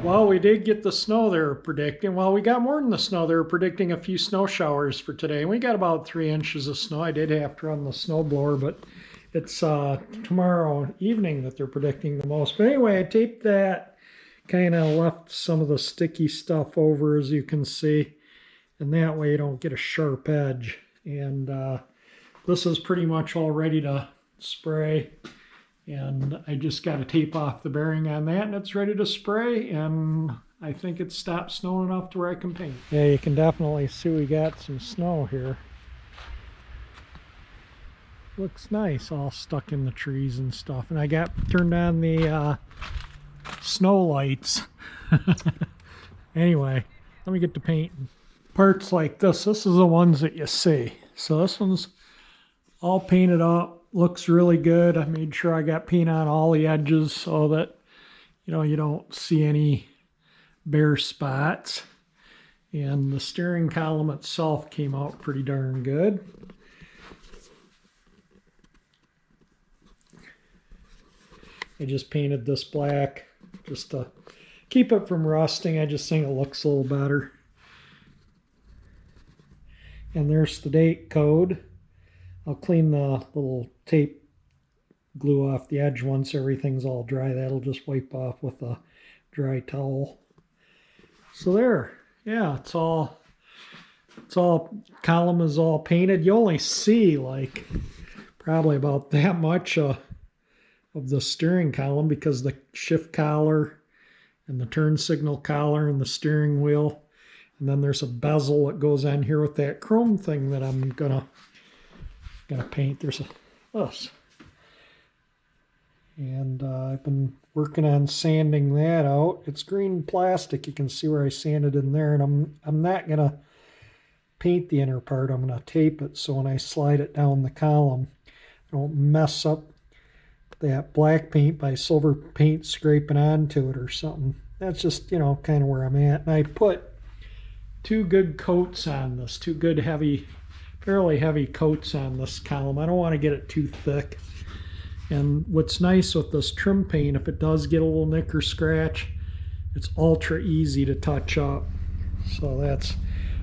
Well, we did get the snow they were predicting. Well, we got more than the snow. They were predicting a few snow showers for today. We got about 3 inches of snow. I did have to run the snow blower, but it's tomorrow evening that they're predicting the most. But anyway, I taped that, kind of left some of the sticky stuff over, as you can see, and that way you don't get a sharp edge. And this is pretty much all ready to spray. And I just got to tape off the bearing on that, and it's ready to spray, and I think it's stopped snowing enough to where I can paint. Yeah, you can definitely see we got some snow here. Looks nice, all stuck in the trees and stuff. And I got turned on the snow lights. Anyway, let me get to painting. Parts like this is the ones that you see. So this one's all painted up. Looks really good. I made sure I got paint on all the edges so that, you know, you don't see any bare spots. And the steering column itself came out pretty darn good. I just painted this black just to keep it from rusting. I just think it looks a little better. And there's the date code. I'll clean the little tape glue off the edge once everything's all dry. That'll just wipe off with a dry towel. So there, yeah, it's all column is all painted. You only see like probably about that much of the steering column because the shift collar and the turn signal collar and the steering wheel. And then there's a bezel that goes on here with that chrome thing that I'm gonna paint. There's this, and I've been working on sanding that out. It's green plastic. You can see where I sanded in there, and I'm not gonna paint the inner part. I'm gonna tape it so when I slide it down the column, I don't mess up that black paint by silver paint scraping onto it or something. That's just, you know, kind of where I'm at. And I put 2 good coats on this, 2 good fairly heavy coats on this column. I don't want to get it too thick. And what's nice with this trim paint, if it does get a little nick or scratch, it's ultra easy to touch up. So that's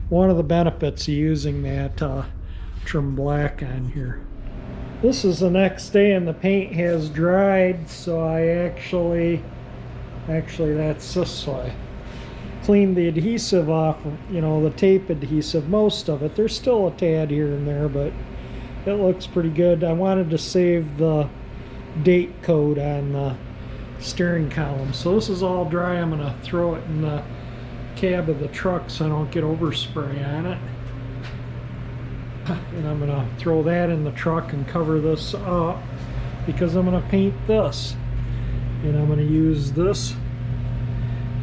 one of the benefits of using that trim black on here. This is the next day and the paint has dried, so I actually that's this way. Cleaned the adhesive off, you know, the tape adhesive, most of it. There's still a tad here and there, but it looks pretty good. I wanted to save the date code on the steering column. So this is all dry. I'm going to throw it in the cab of the truck so I don't get overspray on it. And I'm going to throw that in the truck and cover this up because I'm going to paint this. And I'm going to use this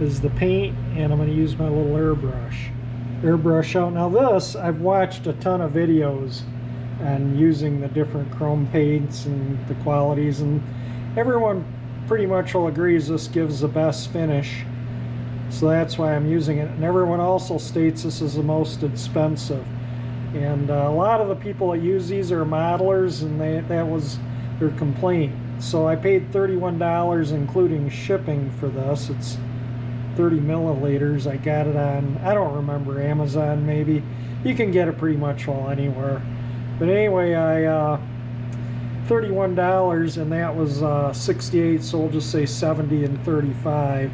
is the paint, and I'm going to use my little airbrush out. Now this, I've watched a ton of videos on using the different chrome paints and the qualities, and everyone pretty much will agree this gives the best finish, so that's why I'm using it. And everyone also states this is the most expensive, and a lot of the people that use these are modelers, and that was their complaint. So I paid $31 including shipping for this. It's 30 milliliters. I got it on, I don't remember, Amazon maybe. You can get it pretty much all anywhere. But anyway, $31, and that was 68, so we'll just say 70 and 35.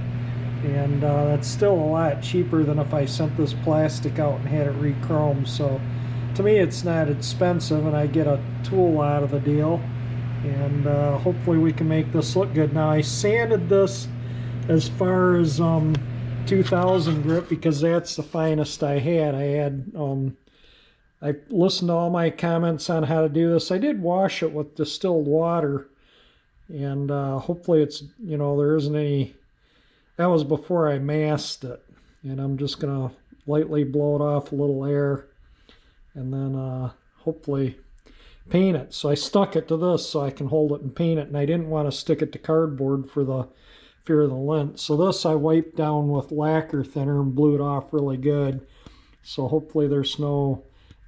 And that's still a lot cheaper than if I sent this plastic out and had it re-chromed. So to me it's not expensive, and I get a tool out of the deal. And hopefully we can make this look good. Now I sanded this as far as 2000 grit because that's the finest I had. I listened to all my comments on how to do this. I did wash it with distilled water, and hopefully it's, you know, there isn't any. That was before I masked it, and I'm just gonna lightly blow it off a little air, and then hopefully paint it. So I stuck it to this so I can hold it and paint it, and I didn't want to stick it to cardboard for the fear of the lint. So this I wiped down with lacquer thinner and blew it off really good. So hopefully there's no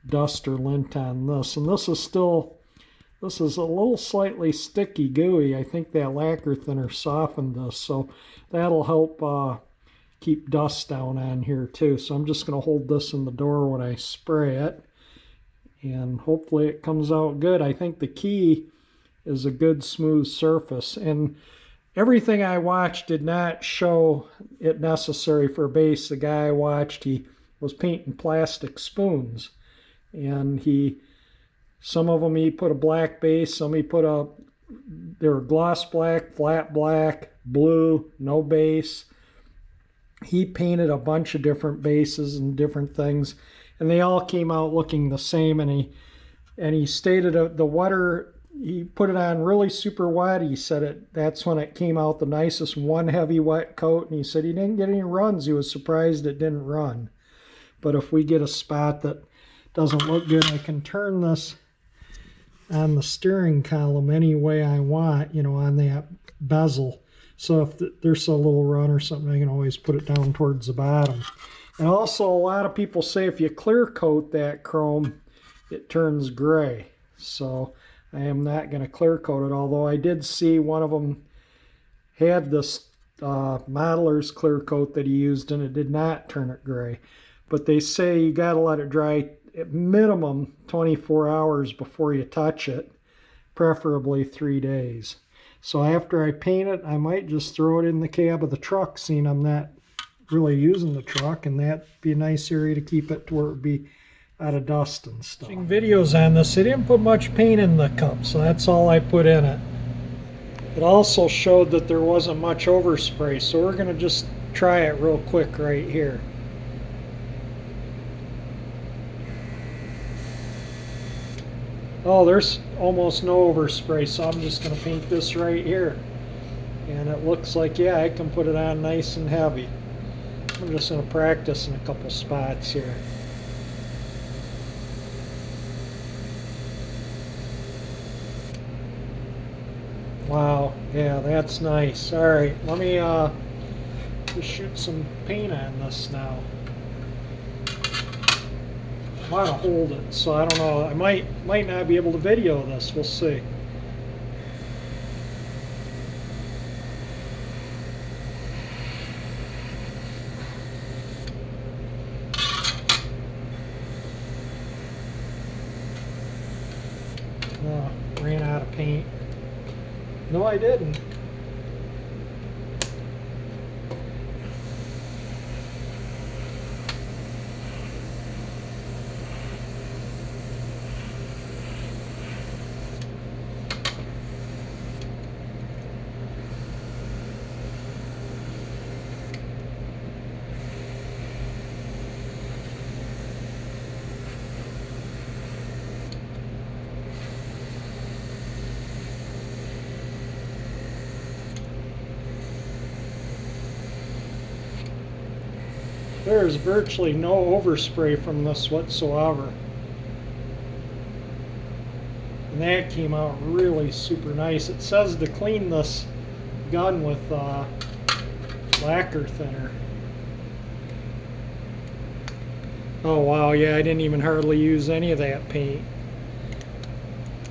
dust or lint on this. And this is a little slightly sticky, gooey. I think that lacquer thinner softened this, so that'll help keep dust down on here too. So I'm just going to hold this in the door when I spray it, and hopefully it comes out good. I think the key is a good smooth surface, and everything I watched did not show it necessary for a base. The guy I watched, he was painting plastic spoons, and some of them he put a black base, some he put they were gloss black, flat black, blue, no base. He painted a bunch of different bases and different things, and they all came out looking the same. And he stated the water, he put it on really super wet. He said that's when it came out the nicest, one heavy wet coat. And he said he didn't get any runs. He was surprised it didn't run. But if we get a spot that doesn't look good, I can turn this on the steering column any way I want, on that bezel. So if there's a little run or something, I can always put it down towards the bottom. And also, a lot of people say if you clear coat that chrome, it turns gray. So I am not going to clear coat it, although I did see one of them had this modeler's clear coat that he used, and it did not turn it gray. But they say you got to let it dry at minimum 24 hours before you touch it, preferably 3 days. So after I paint it, I might just throw it in the cab of the truck, seeing I'm not really using the truck, and that'd be a nice area to keep it to where it would be out of dust and stuff. Watching videos on this, they didn't put much paint in the cup, so that's all I put in it. It also showed that there wasn't much overspray, so we're going to just try it real quick right here. Oh, there's almost no overspray, so I'm just going to paint this right here. And it looks like, yeah, I can put it on nice and heavy. I'm just going to practice in a couple spots here. Wow, yeah, that's nice. All right, let me just shoot some paint on this now. I want to hold it, so I don't know. I might not be able to video this. We'll see. Oh, ran out of paint. No, I didn't. There's virtually no overspray from this whatsoever. And that came out really super nice. It says to clean this gun with lacquer thinner. Oh wow, yeah, I didn't even hardly use any of that paint.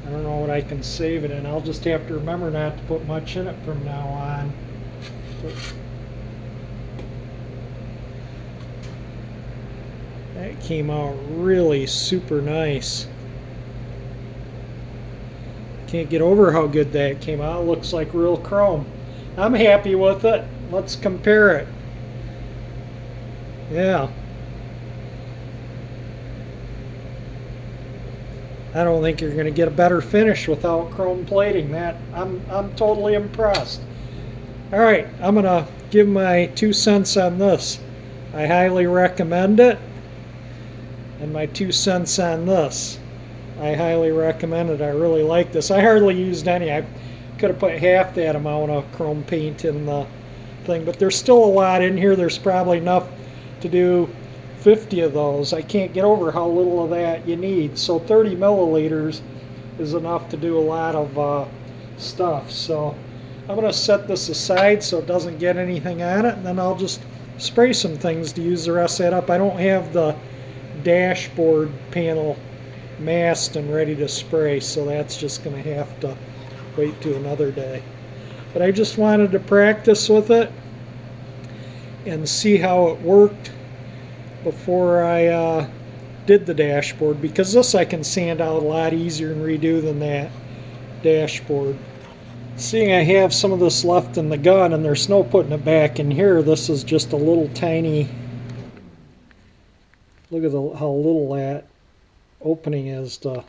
I don't know what I can save it in. I'll just have to remember not to put much in it from now on. But that came out really super nice. Can't get over how good that came out. It looks like real chrome. I'm happy with it. Let's compare it. Yeah. I don't think you're going to get a better finish without chrome plating. I'm totally impressed. All right, I'm going to give my 2 cents on this. I highly recommend it. And my 2 cents on this. I highly recommend it. I really like this. I hardly used any. I could have put half that amount of chrome paint in the thing, but there's still a lot in here. There's probably enough to do 50 of those. I can't get over how little of that you need. So 30 milliliters is enough to do a lot of stuff. So I'm going to set this aside so it doesn't get anything on it, and then I'll just spray some things to use the rest of that up. I don't have the dashboard panel masked and ready to spray, so that's just going to have to wait to another day. But I just wanted to practice with it, and see how it worked before I did the dashboard, because this I can sand out a lot easier and redo than that dashboard. Seeing I have some of this left in the gun and there's no putting it back in here, this is just a little tiny, look at how little that opening is to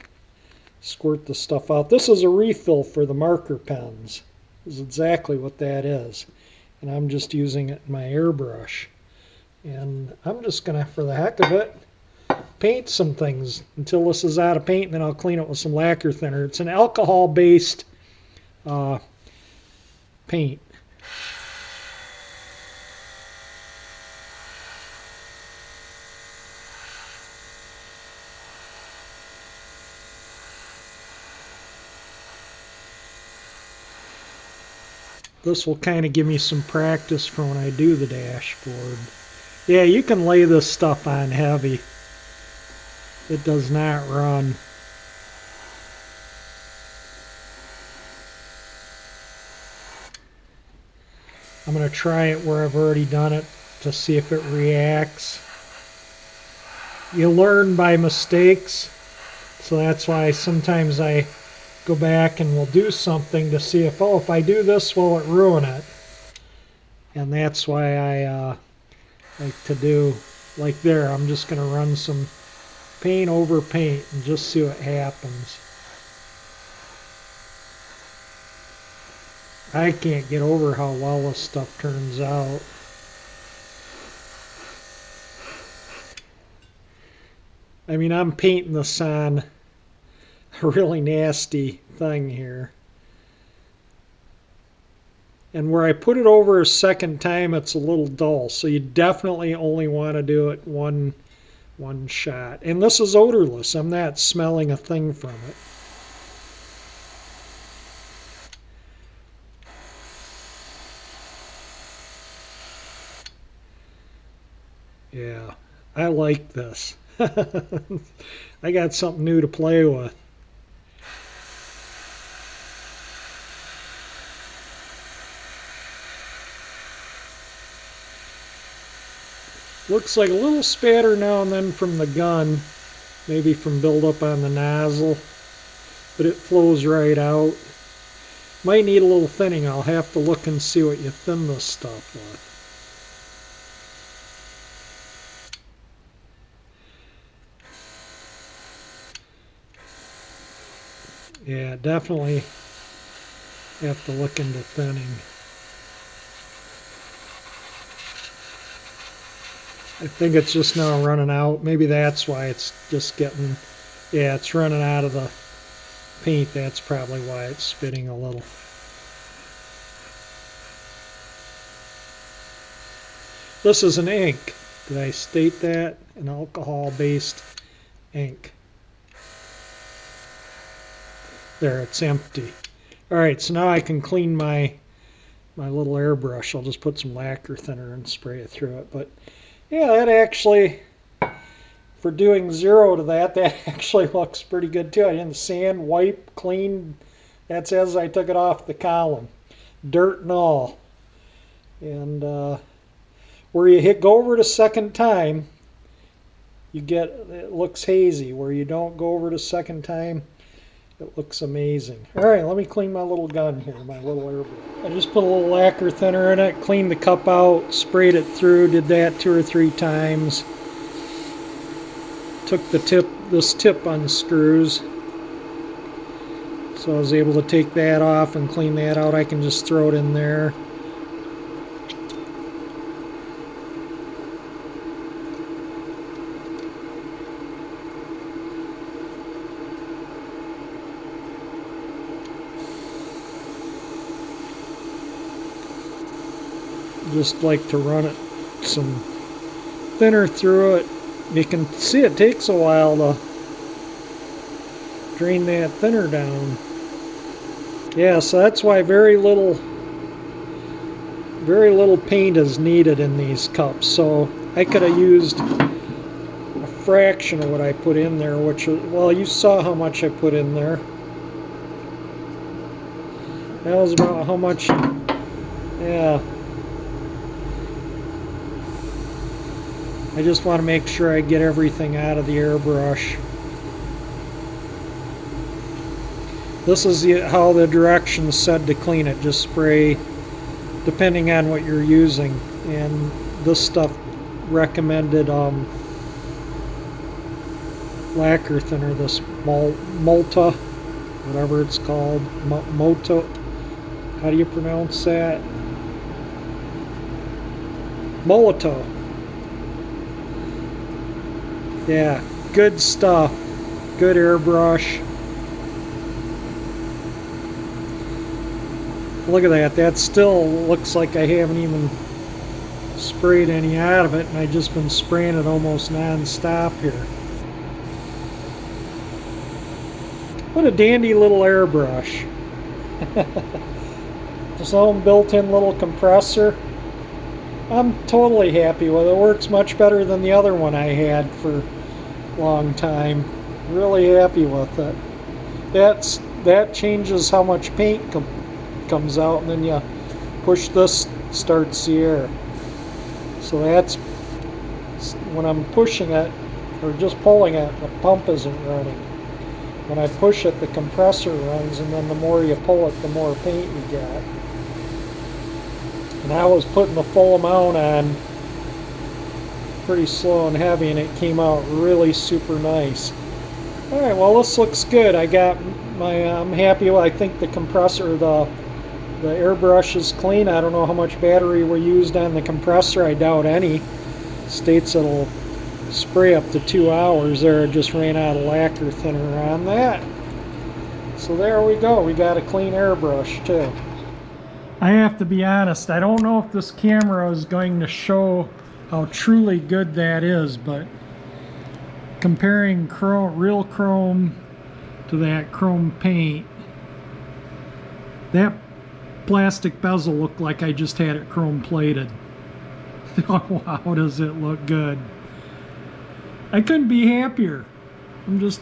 squirt the stuff out. This is a refill for the marker pens. This is exactly what that is. And I'm just using it in my airbrush. And I'm just going to, for the heck of it, paint some things until this is out of paint, and then I'll clean it with some lacquer thinner. It's an alcohol-based paint. This will kind of give me some practice for when I do the dashboard. Yeah, you can lay this stuff on heavy. It does not run. I'm going to try it where I've already done it to see if it reacts. You learn by mistakes, so that's why sometimes I go back and we'll do something to see if, oh, if I do this, will it ruin it? And that's why I like to do like there. I'm just going to run some paint over paint and just see what happens. I can't get over how well this stuff turns out. I mean, I'm painting this on a really nasty thing here. And where I put it over a second time, it's a little dull. So you definitely only want to do it one shot. And this is odorless. I'm not smelling a thing from it. Yeah, I like this. I got something new to play with. Looks like a little spatter now and then from the gun, maybe from buildup on the nozzle, but it flows right out. Might need a little thinning. I'll have to look and see what you thin this stuff with. Yeah, definitely have to look into thinning. I think it's just now running out. Maybe that's why it's just getting, yeah, it's running out of the paint. That's probably why it's spitting a little. This is an ink. Did I state that? An alcohol-based ink. There, it's empty. Alright, so now I can clean my little airbrush. I'll just put some lacquer thinner and spray it through it. But yeah, that actually, for doing 0 to that actually looks pretty good too. I didn't sand, wipe, clean. That's as I took it off the column. Dirt and all. And where you go over it a second time, you get, it looks hazy. Where you don't go over it a second time, it looks amazing. Alright, let me clean my little gun here, my little airbrush. I just put a little lacquer thinner in it, cleaned the cup out, sprayed it through, did that 2 or 3 times. Took this tip unscrews. So I was able to take that off and clean that out. I can just throw it in there. Just like to run it some thinner through it. You can see it takes a while to drain that thinner down. Yeah, so that's why very little paint is needed in these cups. So I could have used a fraction of what I put in there, which, well, you saw how much I put in there. That was about how much, yeah. I just want to make sure I get everything out of the airbrush. This is how the directions said to clean it. Just spray depending on what you're using. And this stuff recommended lacquer thinner, this Molotow, whatever it's called, Molotow. How do you pronounce that? Molotow. Yeah, good stuff. Good airbrush. Look at that. That still looks like I haven't even sprayed any out of it, and I've just been spraying it almost non-stop here. What a dandy little airbrush. Just own built-in little compressor. I'm totally happy with it. It works much better than the other one I had for a long time. Really happy with it. That changes how much paint comes out, and then you push this, starts the air. So that's when I'm pushing it or just pulling it, the pump isn't running. When I push it, the compressor runs, and then the more you pull it, the more paint you get. And I was putting the full amount on pretty slow and heavy, and it came out really super nice. Alright, well, this looks good. I got I'm happy with, I think the compressor, the airbrush is clean. I don't know how much battery we used on the compressor. I doubt any. States it'll spray up to 2 hours there. I just ran out of lacquer thinner on that. So there we go. We got a clean airbrush too. I have to be honest, I don't know if this camera is going to show how truly good that is, but comparing real chrome to that chrome paint, that plastic bezel looked like I just had it chrome plated. Wow, does it look good. I couldn't be happier. I'm just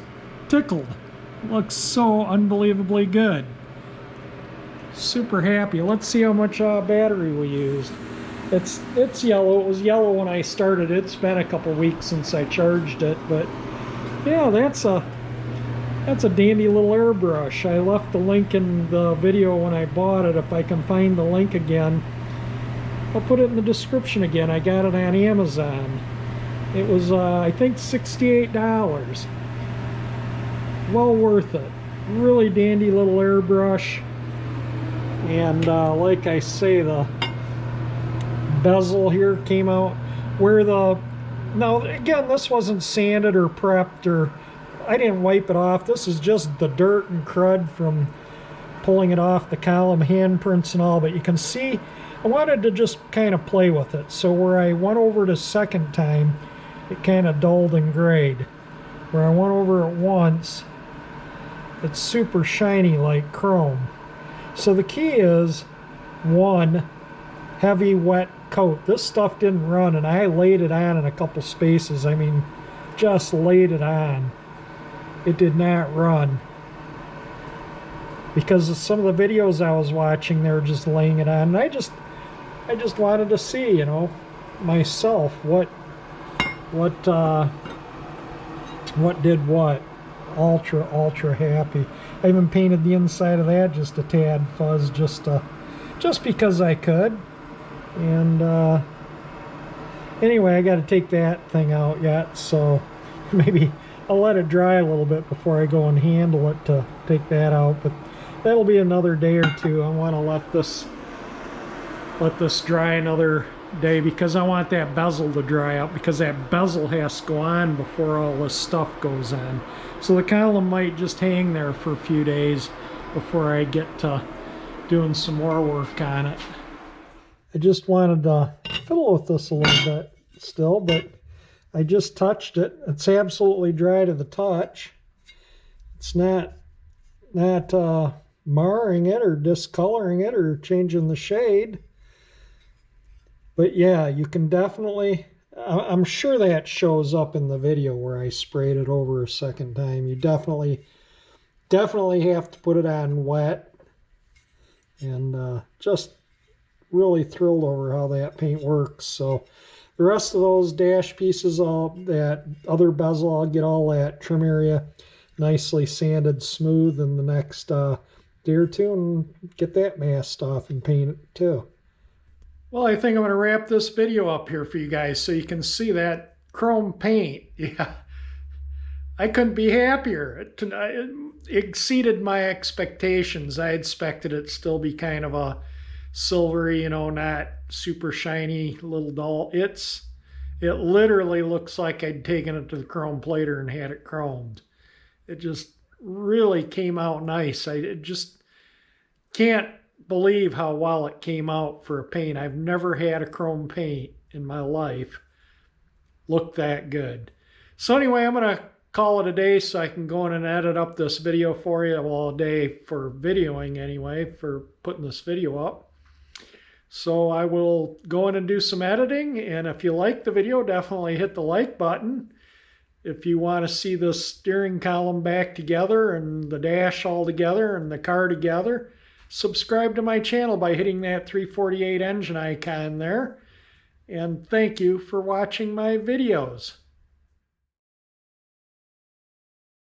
tickled. It looks so unbelievably good. Super happy. Let's see how much battery we used. It's yellow. It was yellow when I started. It's been a couple weeks since I charged it, but yeah, that's a dandy little airbrush. I left the link in the video when I bought it. If I can find the link again, I'll put it in the description again. I got it on Amazon. It was I think $68. Well worth it. Really dandy little airbrush. And like I say, the bezel here came out where now again, this wasn't sanded or prepped, or I didn't wipe it off. This is just the dirt and crud from pulling it off the column, handprints and all. But you can see I wanted to just kind of play with it. So where I went over the second time, it kind of dulled and grayed. Where I went over it once, it's super shiny like chrome. So the key is, one, heavy wet coat. This stuff didn't run, and I laid it on in a couple spaces. I mean, just laid it on. It did not run. Because of some of the videos I was watching, they were just laying it on. And I just wanted to see, you know, myself what did what. Ultra happy. I even painted the inside of that just a tad fuzz, just because I could. And anyway, I got to take that thing out yet, so maybe I'll let it dry a little bit before I go and handle it to take that out. But that'll be another day or two. I want to let this dry another day, because I want that bezel to dry out, because that bezel has to go on before all this stuff goes on. So the column might just hang there for a few days before I get to doing some more work on it. I just wanted to fiddle with this a little bit still, but I just touched it. It's absolutely dry to the touch. It's not marring it or discoloring it or changing the shade. But yeah, you can definitely, I'm sure that shows up in the video where I sprayed it over a second time. You definitely have to put it on wet. And just really thrilled over how that paint works. So The rest of those dash pieces, that other bezel, I'll get all that trim area nicely sanded smooth in the next day or two and get that masked off and paint it too. Well, I think I'm going to wrap this video up here for you guys so you can see that chrome paint. Yeah, I couldn't be happier. It exceeded my expectations. I expected it to still be kind of a silvery, not super shiny little dull. It literally looks like I'd taken it to the chrome plater and had it chromed. It just really came out nice. I just can't believe how well it came out for a paint. I've never had a chrome paint in my life look that good. So anyway, I'm going to call it a day so I can go in and edit up this video for you. Well, a day for videoing anyway, for putting this video up. So I will go in and do some editing, and if you like the video, definitely hit the like button. If you want to see the steering column back together and the dash all together and the car together, subscribe to my channel by hitting that 348 engine icon there. And thank you for watching my videos.